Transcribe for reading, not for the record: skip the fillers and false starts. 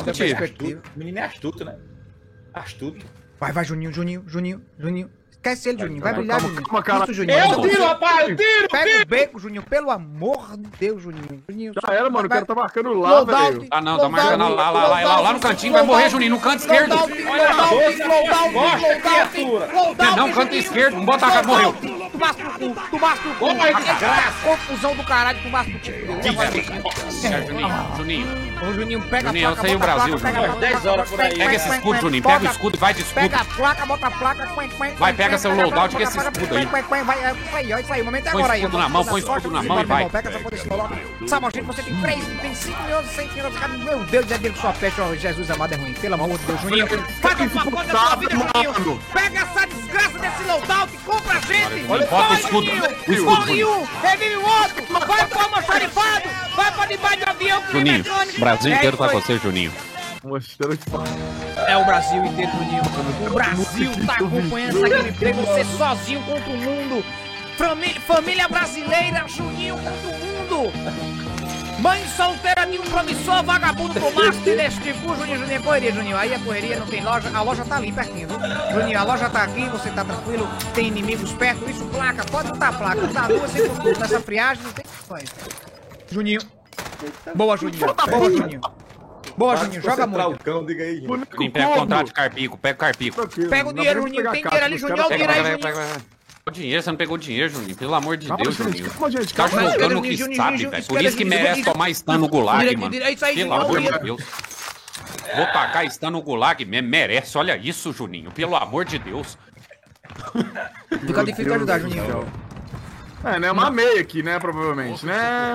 perspectiva. O menino é astuto, né? Astuto. Vai, Juninho. Esquece ele, Juninho. Vai brilhar, Juninho. Isso, Juninho. Eu tiro, rapaz, eu tiro! Pega o beco, Juninho. Pelo amor de Deus, Juninho. Já era, mano. O cara tá marcando lá, velho. Ah, não. Tá marcando lá no cantinho. Vai morrer, Juninho. No canto esquerdo. Não, canto esquerdo. Não bota a cara. Morreu. Tu basta o cu. Confusão do caralho. Tu basta o tipo. Juninho, pega a placa. eu sei o Brasil, Juninho. 10 horas por aí. Pega esse escudo, Juninho. Pega o escudo e vai de escudo. Pega a placa, bota a placa. Vai, pega seu loadout que esse escudo aí. Vai, isso aí, o momento é agora aí. Põe escudo na mão e vai. Pega essa porra desse loadout. Samogênio, você tem 5 milhões e 100 milhões de cada. Meu Deus, é dele que sua peste, ó, Jesus amado, é ruim. Pelo amor de Deus, Juninho. Faz uma coisa da sua vida, Juninho. Pega essa desgraça desse loadout e compra a gente. Bota o escudo. Morre um, revive o outro. Vai pro almoxarifado. Vai pra debaixo do avião. Juninho, o Brasil inteiro tá com você, Juninho. É o Brasil inteiro, Juninho. O Brasil tá acompanhando essa gameplay. Você sozinho contra o mundo. Família brasileira, Juninho contra o mundo. Mãe solteira de um promissor vagabundo com master desse tipo. Juninho, correria, Juninho. Aí a correria não tem loja. A loja tá ali pertinho, viu? Juninho, a loja tá aqui, você tá tranquilo. Tem inimigos perto. Isso, placa. Pode botar placa. Tá duas sem futuro. Nessa friagem não tem questões. Juninho. Boa, Juninho. Boa, Juninho, joga muito. Pega o contrato de Carpico, pega o Carpico. Pega o dinheiro, Juninho, tem dinheiro ali, Juninho, olha o dinheiro aí, Juninho. O dinheiro, você não pegou dinheiro, Juninho, pelo amor de Deus, Juninho. Tá jogando o que sabe, velho. Por isso que merece tomar stun no gulag, mano. Pelo amor de Deus. Vou tacar stun no gulag, merece, olha isso, Juninho, pelo amor de Deus. Fica difícil de ajudar, Juninho. É, né, uma meia aqui, né, provavelmente, né?